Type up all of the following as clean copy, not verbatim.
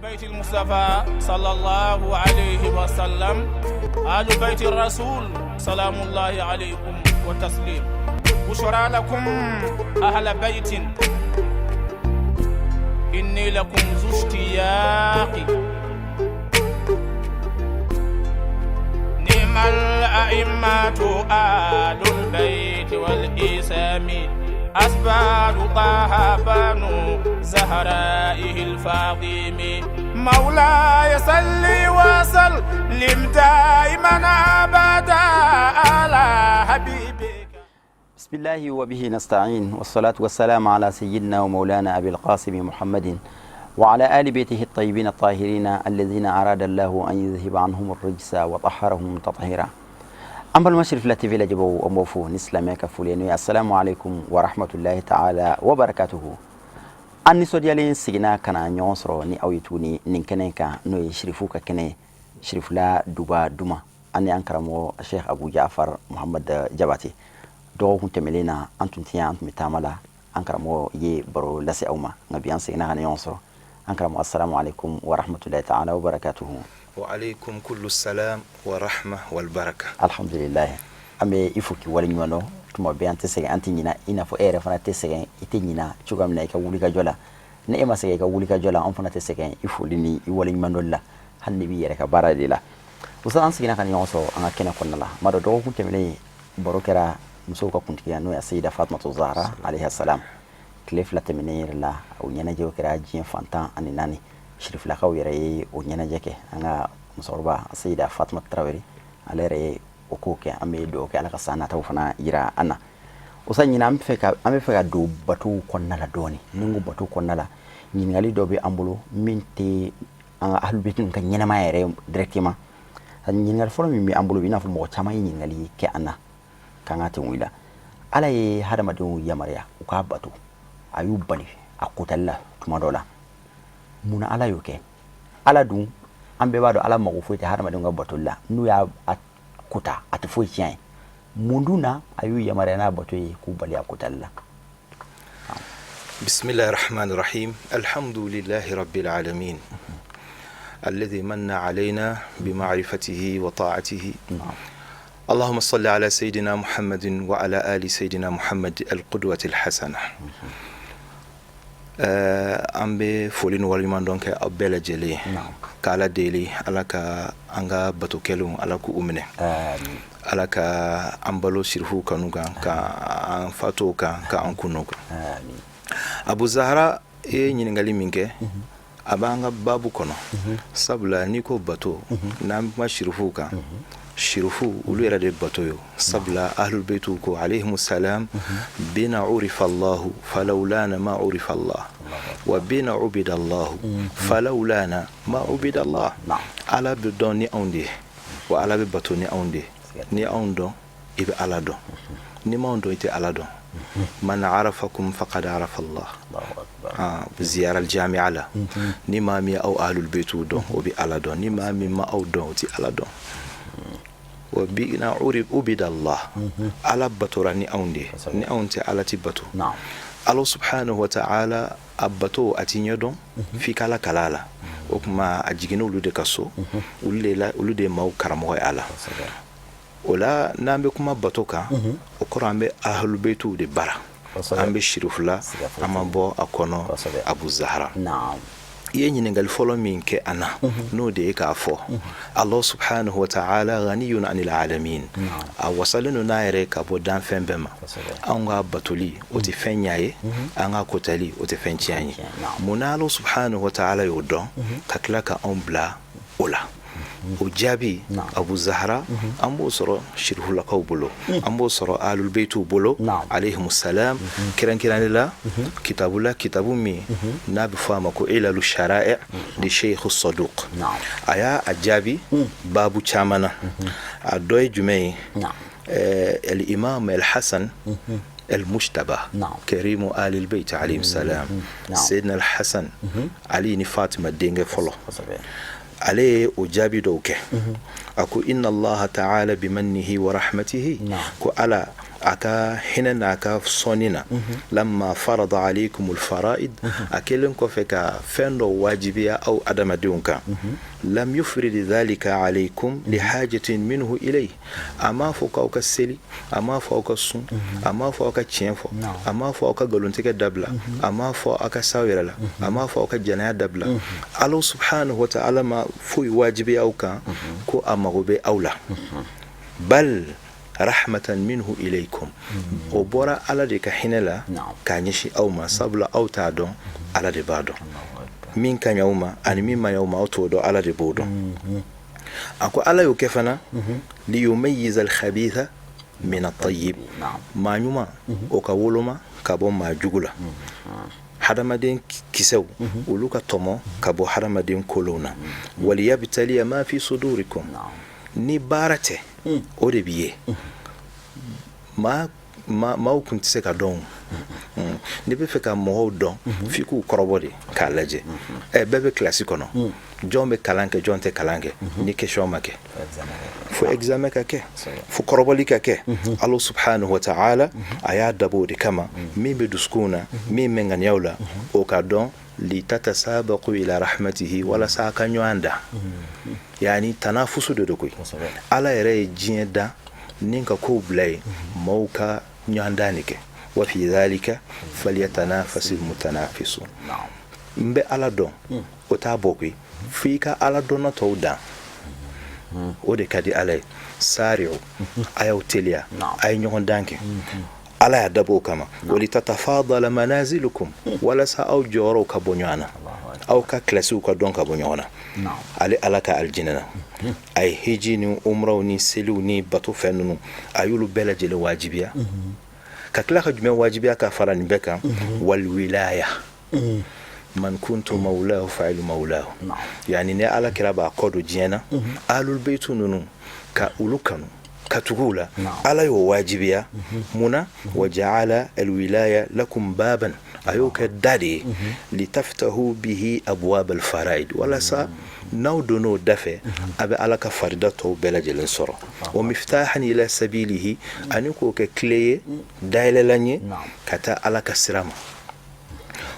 بيت المصطفى صلى الله عليه وسلم آل بيت الرسول سلام الله عليكم والتسليم. بشرى لكم أهل بيت إني لكم ذو اشتياق. نعم الأئمة آل البيت والإسام أسباب طه بنو زهرائه الفاطم. مولاي صل وسلم دائما أبدا على حبيبك. بسم الله وبه نستعين، والصلاة والسلام على سيدنا ومولانا أبي القاسم محمد وعلى آل بيته الطيبين الطاهرين الذين أراد الله أن يذهب عنهم الرجس وطهرهم تطهيرا. أما المشرف التي في لجبه أموفو نسلم كفولين. السلام عليكم ورحمة الله تعالى وبركاته. أني سوديالين سينا كان نيونسرو ني أويتوني نينكنيكا نو يشرفوك كني شرف لا دوبا دوما. أني أنكرمو الشيخ أبو جعفر محمد جباتي دو كنت ملينا أنتم تيان أنتم متاملا أنكرمو يه برو لسي أوما نبيان سينا كان نيونسرو أنكرمو. السلام عليكم ورحمة الله تعالى وبركاته. وعليكم كل السلام ورحمة والبركة. الحمد لله. أمي يفوكي ولنيوانو تما بيان تسيغ أنتي نينا إنا فو إيرا فانا تسيغ إتي نينا چوغام نايكا وليكا جولا نيما سيغا وليكا جولا أم فانا تسيغ يفو لني ولنيوانو لا هنبي يركا بارا دي لا. وصلا أنسيغنا كان يونسو أنا كنا كنا لا مارو دو كنت ملي بروكرا مسوكا كنت كيانو يا سيدة فاطمة الزهراء عليها السلام كليف لا تمنير لا ونينا جو كرا جين فانتان أني ناني شرف لك ويري ونينا جاكي أنا مصوربا السيدة فاطمة التراوري على رأي وكوكي أمي دوكي على قصانا توفنا يرا أنا وسانينا أمي فكا دو باتو كنا لا دوني نينغو باتو كنا لا نينغالي دوبي أمبولو منتي أهل بيتن كان ينا ما يري دركتيما نينغال فلو مي أمبولو بينا فمو تشاما نينغالي كي أنا كانت ويلا على هذا ما دون يا مريا وكاباتو أيوب بني أقتلا تمادولا muna ala yoke ala dun ambe bado ala mago foite har ma dunga batolla nu ya akuta atfo chian munduna ayu ya marena batoyi ku bali akutalla. بسم الله الرحمن الرحيم. الحمد لله رب العالمين الذي من علينا بمعرفته وطاعته. اللهم صل على سيدنا محمد وعلى آل سيدنا محمد القدوة الحسنة. ambe folin waliman donc abela jeli kala deli alaka anga batokelu alaku umne alaka ambalo sirhu kanuga ka fatoka ka ankunuka Abu Zahra e nyiningali minke abanga babu kono sabla niko bato na mashirhu ka شرفوا وليرا دبتويو صبلا أهل البيت عليهم السلام بين عرف الله فلولانا ما عرف الله وبين عبد الله فلولانا ما عبد الله على بدوني أوندي وعلى ببتوني أوندي ني أوندو إبي على دو ني ما أوندو إتي على دو من عرفكم فقد عرف الله بزيارة الجامعة لا ني مامي أو أهل البيت دو وبي على دو ني مامي ما أو دو إتي على دو وبينا عرب عبد الله على بطورا ني أونتي على تبتو. الله سبحانه وتعالى أبتو أتينيدون في كلا كلالا وكما أجينو لودي كسو ولودي ماو كرامو على ولا نامبكما بطوكا وكرامبي أهل بيتو دي برا أمبي شرفلا أما بو أكونو أبو زهرة. yenyi ngal follow min ke ana no de ka fo Allah subhanahu wa ta'ala ghaniyun 'anil alamin awasalinu naire ka bo dan fembema anga batuli oti fenyaye anga kotali oti fenchianye munalo subhanahu wa ta'ala yodon kaklaka ombla ola ujabi Abu Zahra ambo soro shirhu la qawbulo ambo soro alul baytu bolo alayhimus salam kiran la kitabullah kitabumi nabi fama ko ilalu shara'i di Sheikh as-Saduq aya ajabi babu chamana adoy jumay al-imam al-Hasan المجتبى كريم آل البيت عليهم السلام سيدنا الحسن علي فاطمة دينغ فلو عليه أجابي دوكه أكو إن الله تعالى بمنه ورحمته كو على aka hina na aka sonina lamma farada alaykum alfara'id akelen ko fe ka fendo wajibiya aw adamadunka lam yufrid dhalika alaykum lihajatin minhu ilay ama fo ka seli ama fo ka sun ama fo ka tienfo ama fo ka galontike dabla ama fo aka sawirala ama fo ka janaya dabla Allah subhanahu wa ta'ala ma fo wajibiya aw ka ko amagobe awla bal rahmatan minhu ilaykum o bora ala de ka hinela ka nyishi aw ma sabla aw ta don ala de bado min ka nyawma ani min ma yawma to do ala de bodo ako ala yo kefana li yumayyiz al khabitha min at tayyib ma nyuma o ka woloma ka bo ma jugula hadamaden kisew uluka tomo ka bo hadamaden kolona wal yabtali ma fi sudurikum ni barate o de biye ma kunti se ka don ni be fe ka mo don fi ku korobode ka laje bebe classique no jombe kalanke jonte kalanke ni question make fo examen ka ke fo koroboli ka ke Allah subhanahu wa ta'ala aya dabode kama mi be duskuna mi mengan yawla o ka don li tatasabaqu ila rahmatihi wala saka nywanda yani tanafusu de koy ala yere jienda ninka ko blay mauka nywanda nike wa fi dhalika falyatanafasul mutanafisun mbe ala don o ta bokwi fika ala don na tawda o de kadi ala sari'u ayaw telia ay nyogondanke ala ya dabo kama wali tatafadala manazilukum wala sa aw joro ka bonyana aw ka klasu ka don ka bonyana ali alaka aljinna ay hijini umra ni selu ni batu fennu ayulu belajele wajibiya ka kala ka jume wajibiya ka farani beka wal wilaya man kuntu mawlahu fa'ilu mawlahu yani ne ala kiraba kodo jena alul baytu nunu ka ulukanu katugula ala yo wajibiya muna waja'ala alwilaya lakum baban ayoka dadi litaftahu bihi abwab alfaraid wala sa nawduno dafe abe alaka faridato belajelen soro wa miftahan ila sabilihi aniko ke clé dailelanye kata alaka sirama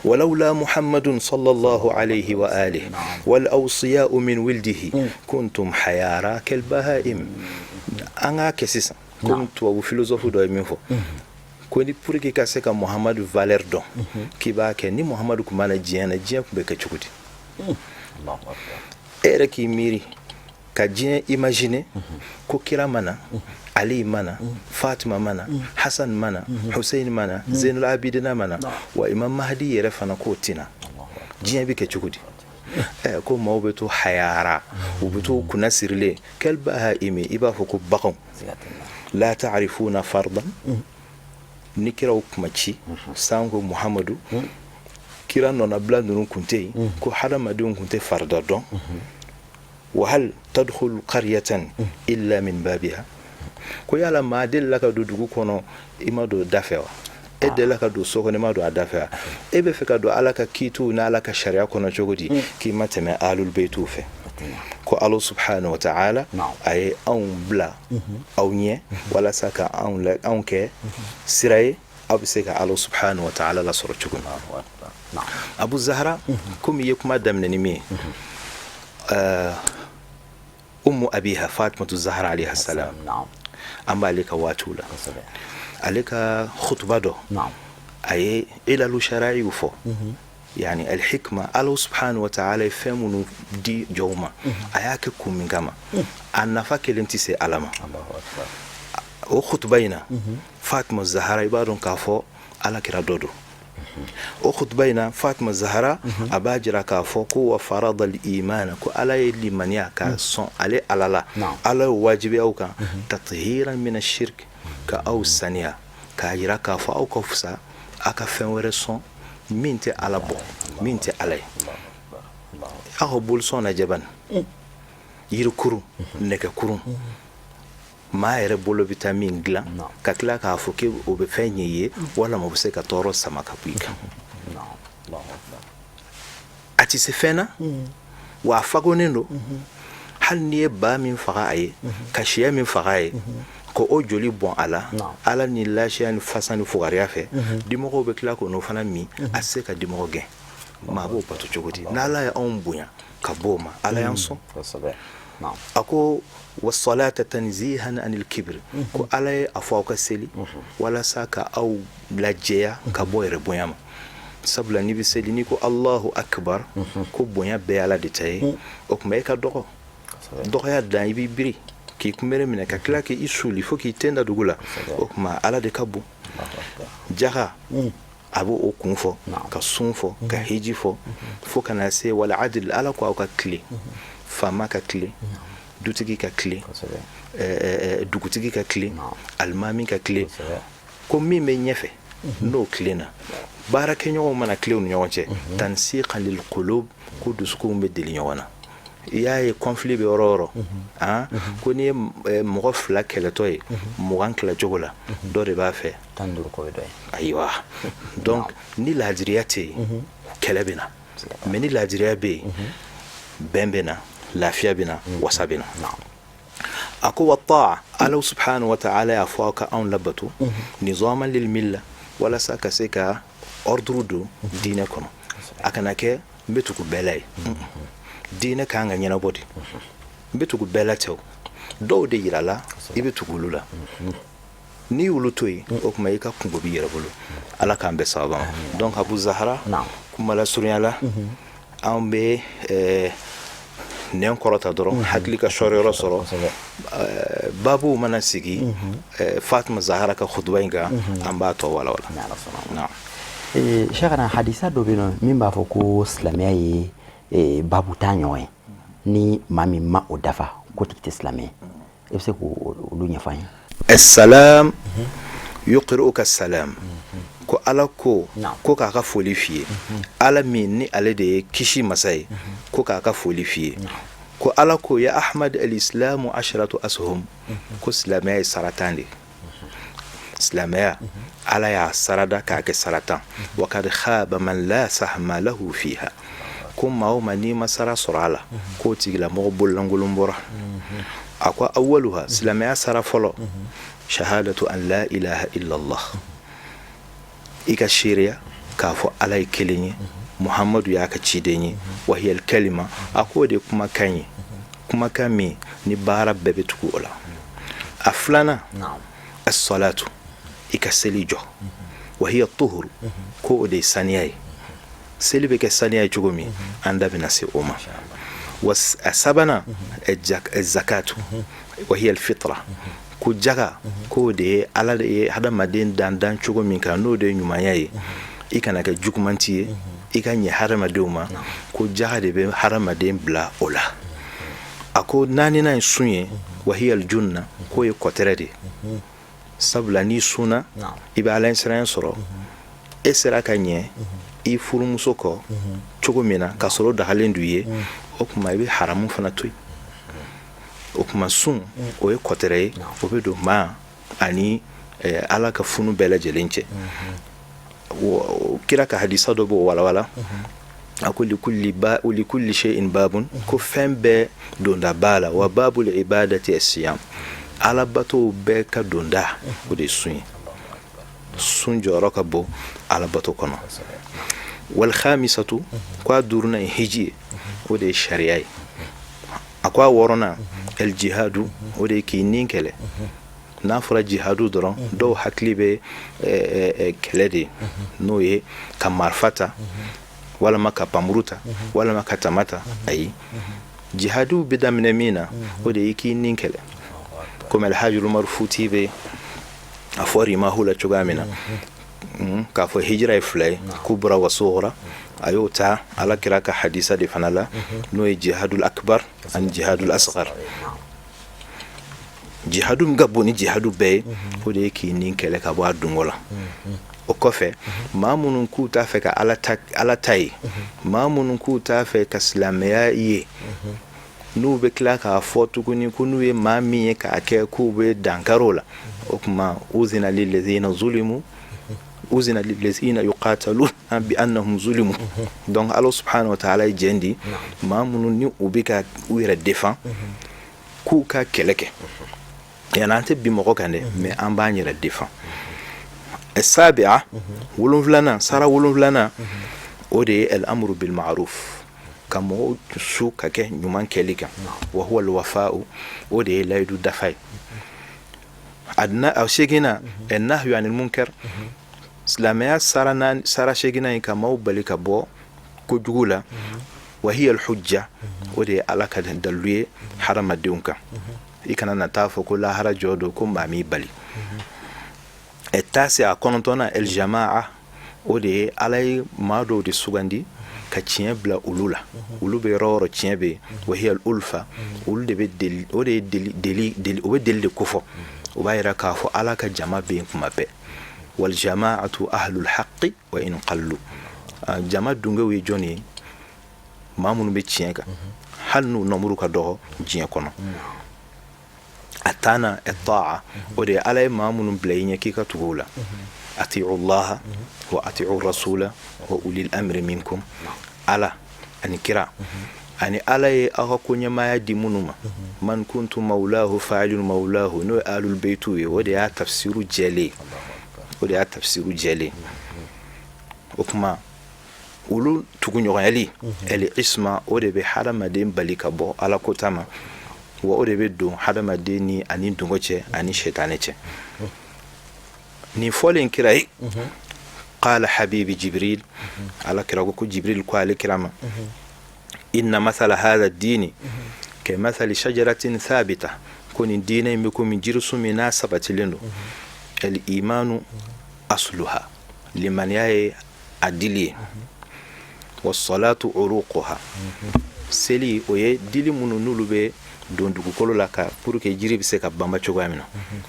ولولا محمد صلى الله عليه وآله والأوصياء من ولده كنتم حيارى كالبهائم أنا كسيسا كنت أبو فيلوزوف دو يمينفو كوني بوركي كاسيكا محمد فالير دون كيبا كني محمد كمانا جيانا جيان كبكا چكوتي الله أكبر إيركي ميري كجيان إيماجيني كو كيرا مانا علي منا فاطمة منا حسن منا حسين منا زين العابدين منا وإمام مهدي يرفنا كوتنا جيان بك تشكودي كو موبتو حيارا وبتو كناسر لي كالبها إمي إبا فكو بقم لا تعرفون فرضا نكراو كماتشي سانكو محمد كيرا نونا بلاندون كنتي كو حرم دون كنتي فردا دون وهل تدخل قرية إلا من بابها ko yala ma del la ka do dugu kono imado dafewa e de la ka do soko ne ma do adafewa e be fe ka do ala ka kitu na ala ka sharia kono chogodi ki mateme alul baytu fe ko Allah subhanahu wa ta'ala ay on bla awnye wala saka on la on ke siray abseka Allah subhanahu wa ta'ala la soro chogon Abu Zahra kum yekuma damne ni mi ummu abiha Fatimatu Zahra alayha salam amba alika watula alika khutbado ay ila lu shara'i fo yani alhikma Allah subhanahu wa ta'ala famunu di jawma ayake kumingama annafa kelenti se alama Allahu akbar o khutbaina Fatima Zahra ibadun kafo ala kira dodo o khutbaina Fatima Zahra abajira kafo ko wa farada al-iman ko ala limaniya ka son ale alala ala wajibi au ka tathiran min ash-shirk ka aw saniya ka jira kafo au kofsa aka fenwere son minte ala bo minte alay aho bul son na jaban yirkuru neka kurun ma ere bolo vitamin gla ka kila ka afuke obe fenyeye wala mabuse ka toro samaka puika ati se fena wa fagonendo hal niye ba min faga ay ka shiya min faga ay ko o joli bɔn ala ni lafiya ni fasa ni fugariya fɛ dimɔgɔw bɛ tila k'o fana min a se ka dimɔgɔ gɛn maa b'o bato cogo di n'ala ye anw bonya ka bɔ o ma ala y'an sɔn a ko wasalata tanzihan anil kibr ko ala ye a fɔ aw ka seli walasa ka aw lajɛya ka bɔ yɛrɛ bonya ma sabula ni bɛ seli ni ko Allahu akbar ko bonya bɛɛ ala de ta ye o tuma e ka dɔgɔ dɔgɔya dan i b'i biri k'i kunbɛrɛ minɛ ka tila k'i suli fo k'i tenda dugu la o tuma ala de ka bon jaga a b'o o kun fɔ ka sun fɔ ka hiji fɔ fo kana se wala adil ala ko aw ka tile faama ka tile dutigi ka tile dugutigi ka tile alimami ka tile ko min bɛ ɲɛfɛ n'o tilenna baarakɛɲɔgɔnw mana tilew ni ɲɔgɔn cɛ tansiqan lil qulub ko dusukunw bɛ deli ɲɔgɔn na i y'a ye conflit bɛ yɔrɔ o yɔrɔ ko n'i ye mɔgɔ fila kɛlɛtɔ ye 20 kɛlɛ cogo la dɔ de b'a fɛ 15 ko bɛ dɔ ye ayiwa donc ni laadiriya tɛ yen kɛlɛ bɛ na mais ni laadiriya bɛ yen bɛn bɛ na lafiya bɛ na wasa bɛ na a ko wa ta'a ala subhanahu wa ta'ala y'a fɔ aw ka anw labato nizaman lil milla walasa ka se ka ordre don diinɛ kɔnɔ a kana kɛ n bɛ tugu bɛɛ la ye diinɛ kan ka ɲɛnabɔ de n bɛ tugu bɛɛ la tɛ o dɔw de yira la i bɛ tugu olu la n'i y'olu to yen o tuma i ka kungo b'i yɛrɛ bolo ala k'an bɛɛ sababa ma donc Abu Zahra kuma lasurunya la an bɛ nɛn kɔrɔta dɔrɔn hakili ka sɔrɔ yɔrɔ sɔrɔ babu mana sigi Fatima Zahra ka khutba in kan an b'a tɔ walawala Cheikhana hadisa dɔ bɛ yen nɔ min b'a fɔ ko silamɛya ye babu ta ɲɔgɔn ye ni maa min ma o dafa ko tigi tɛ silamɛ e bɛ se k'olu ɲɛfɔ an ye assalam yuqri'uka salam ko ala ko k'a ka foli f'i ye ala min ni ale de ye kisi masa ye ko k'a ka foli f'i ye ko ala ko ya ahmad al-islamu asharatu ashum ko silamɛya ye saratan de silamɛya ala y'a sarada k'a kɛ saratan wa kad khaba man la sahma lahu fiha ko maa o maa n'i ma sara sɔrɔ a la k'o tigilamɔgɔ bololankolon bɔra a ko awwaluha silamɛya sara fɔlɔ shahadatu an la ilaha illallah i ka seereya k'a fɔ ala ye kelen ye muhamadu y'a ka ciden ye wa hiya kalima a k'o de kumakan ye kumakan min ni baara bɛɛ bɛ tugu o la a filanan as-salatu i ka seli jɔ wa hiya tuhur ko o de ye saniya ye seli bɛ kɛ saniya ye cogo min an da bɛna se o ma wa a sabanan zakatu wa hiya al-fitra ko jaga ko de ye ala de ye hadamaden dan cogo min kan n'o de ye ɲumanya ye i kana kɛ jugumanti ye i ka ɲɛ hadamadenw ma ko jaga de bɛ hadamaden bila o la a ko naaninan ye sun ye wa hiya al-junna ko ye kɔtɛrɛ de sabula n'i sunna i bɛ ala siranya sɔrɔ e sera ka ɲɛ i furumuso kɔ cogo min na ka sɔrɔ dagalen du ye o kuma i bɛ haramu fana to yen o kuma sun o ye kɔtɛrɛ ye o bɛ don maa ani ala ka funu bɛɛ lajɛlen cɛ kira ka hadisa dɔ b'o walawala a ko likulli shay'in babun ko fɛn bɛɛ donda b'a la wa babul ibadati as-siyam ala bato bɛɛ ka donda o de ye sun ye sun jɔyɔrɔ ka bon ala bato kɔnɔ wal khamisatu ko a duruna ye hiji ye o de ye sariya ye a ko a wɔɔrɔnan el jihadu o de ye k'i nin kɛlɛ n'a fɔra jihadu dɔrɔn dɔw hakili bɛ kɛlɛ de n'o ye ka marifa ta walama ka pamuru ta walama ka tama ta ayi jihadu bɛ daminɛ min na o de ye k'i nin kɛlɛ comme alhaji umaru futi bɛ a fɔ rimahu la cogoya min na k'a fɔ hijira ye fila ye kubra wa sughra a y'o ta ala kira ka hadisa de fana la n'o ye jihadul akbar ani jihadul asghar jihadu min ka bon ni jihadu bɛɛ ye o de ye k'i nin kɛlɛ ka bɔ a dungo la o kɔfɛ maa minnu k'u t'a fɛ ka ala ta ye maa minnu k'u t'a fɛ ka silamɛya ye n'u bɛ tila k'a fɔ tuguni ko n'u ye maa min ye k'a kɛ k'u bɛ dankari la o kuma uzina lillazina zulimu uzina lillazina yuqataluna bi annahum zulimu donc Allah subhanahu wa ta'ala ye jɛn di maa minnu ni u bɛ ka u yɛrɛ défend k'u ka kɛlɛ kɛ yana ante bi mɔgɔ kan dɛ mais an b'an yɛrɛ défend السابعة ولوفلانا سارة ولوفلانا ودي الأمر بالمعروف كمو سو كake nyuman kelika wa huwa alwafa'u ودي لا يدو دفاي adna aw shegina النهي عن المنكر سلاميا سارة شegina كمو بالك بو كجولا وهي الحجة ودي alaka dalwe harama deunka ikana natafo kula harajodo kumbami bali التاسعة كونتونا الجماعة ودي علي مادو دي سوغاندي كتشين بلا أولولا أولو بيرورو تشين بي وهي الألفة أولو دي بدل ودي دل كفو وبايرا كافو على كجماعة بينكم بي والجماعة أهل الحق وإن قلوا جماعة دونغوي جوني مامون بيتشينكا هل نمرو كدوه جين كونو أتانا الطاعة ودي على مامون بلاين كيكا تقولا أطيعوا الله وأطيعوا الرسول وأولي الأمر منكم على أن كرا أني على أغاكوني ما يدي منوما من كنت مولاه فاعل مولاه نو آل البيت ودي تفسير جالي وكما ولو تكون يغالي اللي اسمه ودي بحرم دين باليكا بو على كتاما وأودي بدو هذا ما ديني أني دعوة أني شيطانة نفولين كراي قال حبيبي جبريل على كراغوكو جبريل قال كرامة إن مثل هذا الدين كمثل شجرة ثابتة كون الدين يمكن من جرس مناسبة لنو الإيمان أصلها لمن يأي أدلي والصلاة عروقها سلي ويه دلي منو نلوبي don dugukolo la ka pour que jiri bi se ka bamba chogamino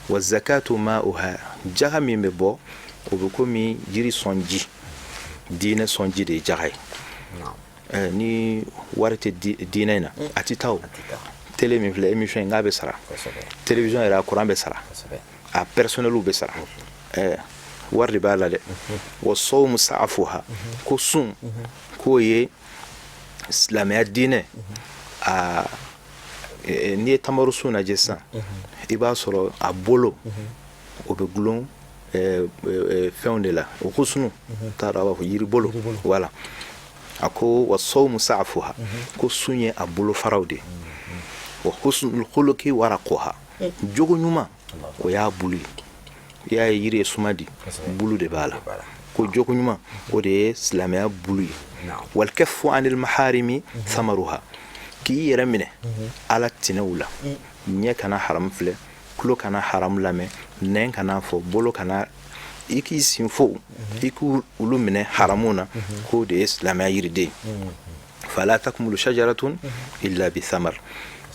wa zakatu ma'uha jahami me bo o be komi jiri sonji dina sonji de jahay ni warate dina ina atitaw télé mi fle émission ngabe sara télévision era courant be sara a personnel be sara warri bala de wa sawm sa'afuha ko sun ko ye islamiyya dine a ni tamarusu na jessa iba soro abolo obeglon feondela okusunu tarawa ko yiri bolo wala ako wasawmu sa'fuha ko sunye abolo farawde wa husnul khuluqi waraqaha jogo nyuma ko ya bulu ya yiri sumadi bulu de bala ko jogo nyuma o de islamia bulu wal kaffu anil maharimi thamaruha ki yere mine ala tinawla nye kana haram fle kulo kana haram lame nen kana fo bolo kana iki sinfo iku ulumine haramuna ko de islamia yirde fala takmulu shajaratun illa bi thamar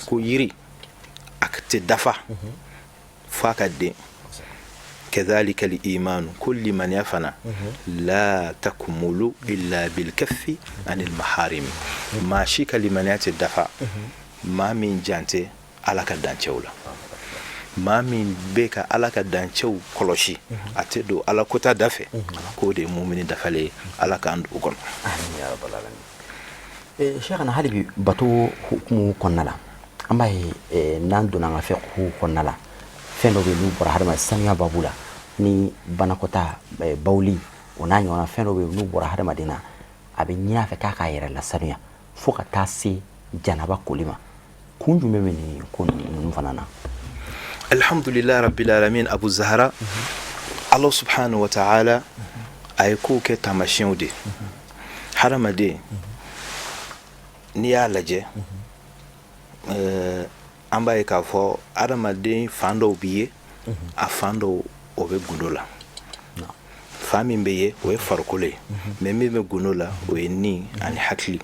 ko yiri akte dafa fakade كذلك الإيمان كل من يفنى لا تكمل إلا بالكف عن المحارم ما شيك لمن يأتي الدفع ما من جانتي على كدانشولا ما من بيك على كدانشو كلوشي أتدو على كتا دفع كودي مؤمن دفعلي على كاند أقول آمين يا رب العالمين. شيخنا هل بتو حكم كنلا أما ناندو نعرف حكم كنلا fendo be nu bora harma sanya babula ni banakota bawli ona nyona fendo be nu bora harma dina abinya fe kaka yere la sanya foka tasi janaba kulima kunju meme ni kun fanana alhamdulillah rabbil alamin abu zahra allah subhanahu wa ta'ala ay ko ke tamashin de harama de ni ya laje amba ka fo adama de fando biye a fando obe gunola fami mbeye o farkole meme me gunola o ni ani hakli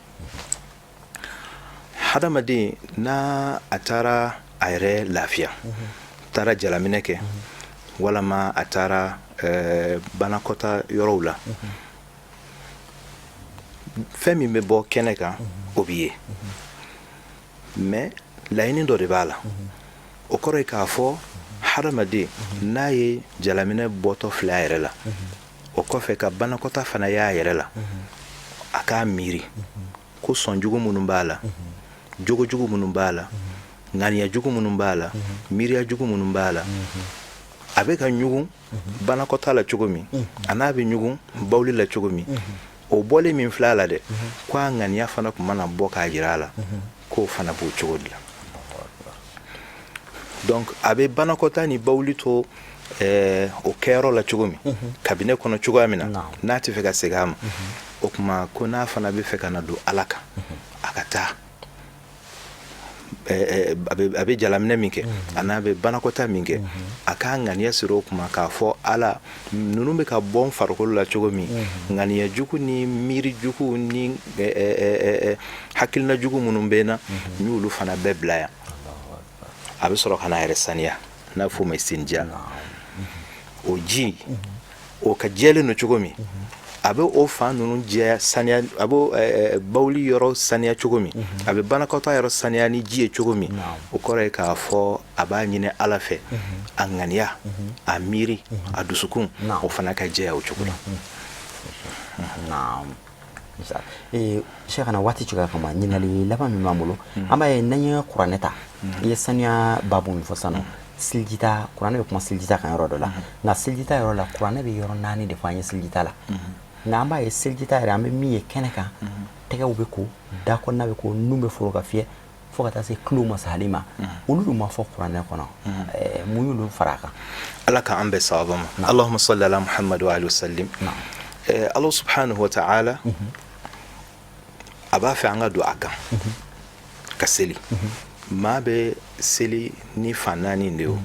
hadama de na atara ayre lafiya tara jalamineke wala ma atara banakota yorowla fami me bo keneka obiye mais laini do de bala o kore ka fo haramade naye jalamine boto flaire la o ko fe ka bana ko ta fana ya yere la aka miri ko sonjugo munum bala jogo jugo munum bala ŋaniya jugu minnu b'a la miiriya jugu minnu b'a la a bɛ ka ɲugun banakɔta la cogo min a n'a bɛ ɲugun bawuli la cogo min o bɔlen min filɛ a la dɛ ko a ŋaniya fana tun mana bɔ k'a jira a la k'o fana b'o cogo de la donc a bɛ banakɔta ni bawuli to o kɛyɔrɔ la cogo min kabinɛ kɔnɔ cogoya min na n'a tɛ fɛ ka segin a ma o tuma ko n'a fana bɛ fɛ ka na don Ala kan a ka taa a bɛ jalaminɛ min kɛ a n'a bɛ banakɔta min kɛ a k'a ŋaniya siri o kuma k'a fɔ Ala ninnu bɛ ka bɔ n farikolo la cogo min ŋaniya jugu ni miiri jugu ni hakilina jugu minnu bɛ n na n y'olu fana bɛɛ bila yan a bɛ sɔrɔ ka n'a yɛrɛ saniya n'a fɔ o ma istinja o ji o ka jɛlen don cogo min a bɛ o fan ninnu jɛ saniya a bɛ bawuli yɔrɔ saniya cogo min a bɛ banakɔta yɔrɔ saniya ni ji ye cogo min o kɔrɔ ye k'a fɔ a b'a ɲini Ala fɛ a ŋaniya a miiri a dusukun o fana ka jɛya o cogo la. Sheikhana waati cogoya kama ɲininkali laban min b'an bolo an b'a ye n'an ye kuranɛ ta i ye saniya baabu min fɔ sisan nɔ silijita kuranɛ bɛ kuma silijita kan yɔrɔ dɔ la nka silijita yɔrɔ la kuranɛ bɛ yɔrɔ 4 de fɔ an ye silijita la nka an b'a ye silijita yɛrɛ an bɛ min ye kɛnɛ kan tɛgɛw bɛ ko da kɔnɔna bɛ ko nun bɛ foro ka fiyɛ fo ka taa se kilo masahali ma olu dun ma fɔ kuranɛ kɔnɔ mun y'olu fara a kan Ala k'an bɛɛ sababa ma Allahumma salli ala Muhammad wa alihi wa sallim Allah subhanahu wa ta'ala a b'a fɛ an ka don a kan ka seli maa bɛ seli ni fan 4 de o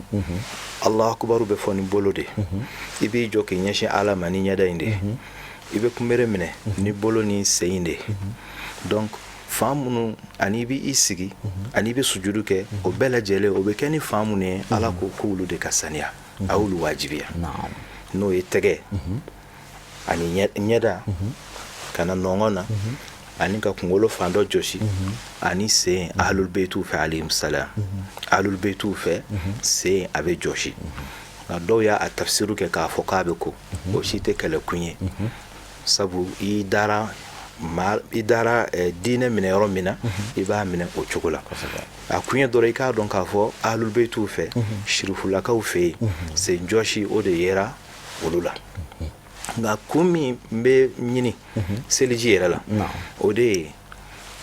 Allahu akbar bɛ fɔ ni bolo de i b'i jɔ k'i ɲɛsin Ala ma ni ɲɛda in de i bɛ kunbere minɛ ni bolo ni sen de donc fan minnu ani bɛ i sigi ani bɛ sujudu kɛ o bɛɛ lajɛlen o bɛ kɛ ni fan minnu ye Ala ko k'olu de ka saniya a y'olu wajibiya n'o ye tɛgɛ ani ɲɛda kana nɔngɔn na ani ka kunkolo fan dɔ jɔsi ani sen ahlul beytu fɛ alayhim salam ahlul beytu fɛ sen a bɛ jɔsi nka dɔw y'a tafsiru kɛ k'a fɔ k'a bɛ ko o si tɛ kɛlɛ kun ye sabu i dara diinɛ minɛ yɔrɔ min na i b'a minɛ o cogo la a kun ye dɔrɔn i k'a dɔn k'a fɔ ahlul beytu fɛ shirifulakaw fɛ yen sen jɔsi o de yera olu la nka kun min bɛ ɲini seliji yɛrɛ la o de ye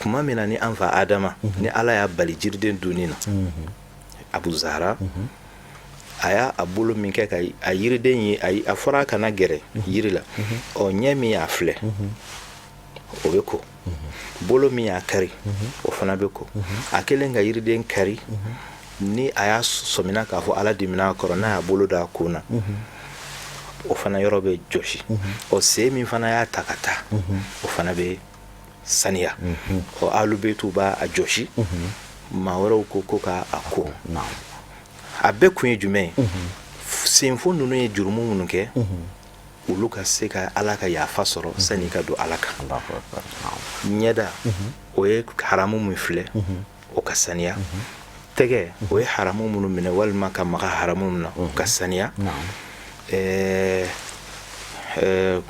kuma min na ni an fa Adama ni Ala y'a bali jiriden dunni na Abu Zahra a y'a bolo min kɛ ka a yiriden ye a fɔra a kana gɛrɛ yiri la ɲɛ min y'a filɛ o bɛ ko bolo min y'a kari o fana bɛ ko a kɛlen ka yiriden kari ni a y'a sɔmina k'a fɔ Ala dimina a kɔrɔ n'a y'a bolo da a kun na o fana yɔrɔ bɛ jɔsi o sen min fana y'a ta ka taa o fana bɛ saniya o ahlul beytu b'a jɔsi maa wɛrɛw ko k'a ko a bɛɛ kun ye jumɛn ye senfo ninnu ye jurumu minnu kɛ olu ka se ka Ala ka yafa sɔrɔ sani ka don Ala kan ɲɛda o ye haramu min filɛ o ka saniya tɛgɛ o ye haramu minnu minɛ walima ka maga haramu minnu na o ka saniya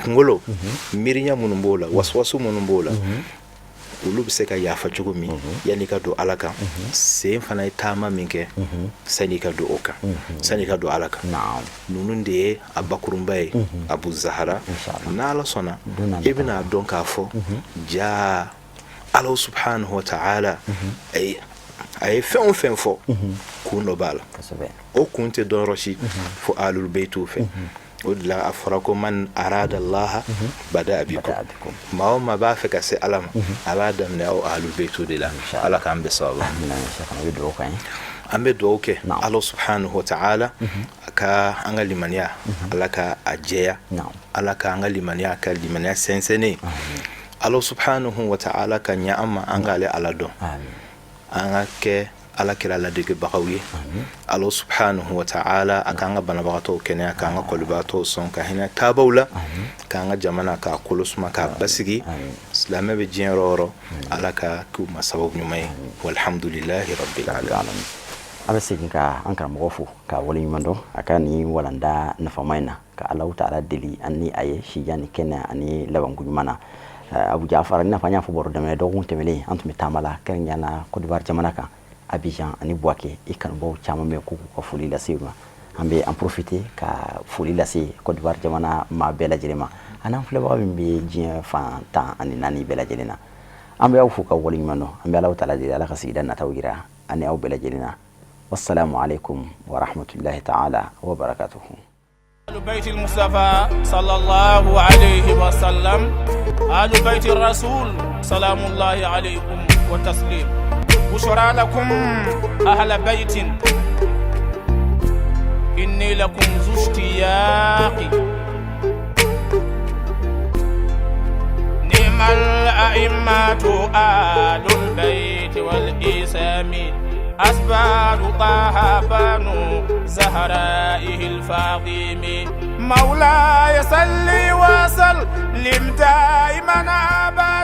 kunkolo miiriya minnu b'o la waswasu minnu b'o la olu bɛ se ka yafa cogo min yanni ka don Ala kan sen fana ye taama min kɛ sani ka don o kan sani ka don Ala kan ninnu de ye a bakurunba ye Abu Zahra n'Ala sɔnna i bɛna dɔn k'a fɔ jaa Ala subhanahu wa ta'ala a ye fɛn o fɛn fɔ kun dɔ b'a la o kun tɛ dɔn yɔrɔ si fo ahlul beytu fɛ o de la a fɔra ko man arada Allah bada bikum maa o maa b'a fɛ ka se Ala ma a b'a daminɛ aw ahlul beytu de la Ala k'an bɛ sababa an bɛ dugawu kɛ Ala subhanahu wa ta'ala ka an ka limaniya Ala ka a jɛya Ala ka an ka limaniya ka limaniya sɛnsɛnnen Ala subhanahu wa ta'ala ka ɲɛ an ma an k'ale Ala dɔn an ka kɛ Ala kira ladegebagaw ye Ala subhanahu wa ta'ala a k'an ka banabagatɔw kɛnɛya k'an ka kɔlibaatɔw sɔn ka hinɛ taabaw la k'an ka jamana k'a kolo suma k'a basigi silamɛ bɛ diɲɛ yɔrɔ o yɔrɔ Ala ka k'u ma sababu ɲuman ye walhamdulillahi rabbil alamin an bɛ segin ka an karamɔgɔ fo ka waleɲuman dɔn a ka nin walanda nafama in na ka Alahu ta'ala deli ani a ye sijan ni kɛnɛya ani labanko ɲuman na Abu Jafar i n'a fɔ an y'a fɔ baro daminɛ dɔgɔkun tɛmɛnen an tun bɛ taama la kɛrɛnkɛrɛnnenya la Côte d'Ivoire jamana kan Abidjan ani Bouaké i kanubaw caman bɛ k'u ka foli lase u ma an bɛ en profiter ka foli lase Côte d'Ivoire jamana maa bɛɛ lajɛlen ma an'an filɛbaga min bɛ diɲɛ fan 14 bɛɛ lajɛlen na an bɛ aw fo ka waleɲuman dɔn an bɛ Alahu taala deli Ala ka sigida nataw yira ani aw bɛɛ lajɛlen na wassalamu alaikum wa rahmatullahi ta'ala wa barakatuhu. آل بيت المصطفى صلى الله عليه وسلم آل بيت الرسول سلام الله عليكم وتسليم. بشرى لكم أهل بيت إني لكم ذو اشتياق نعم الأئمة آل البيت والإسام أسباب طه بنو زهرائه الفاطم مولاي صل وسلم دائما أبدا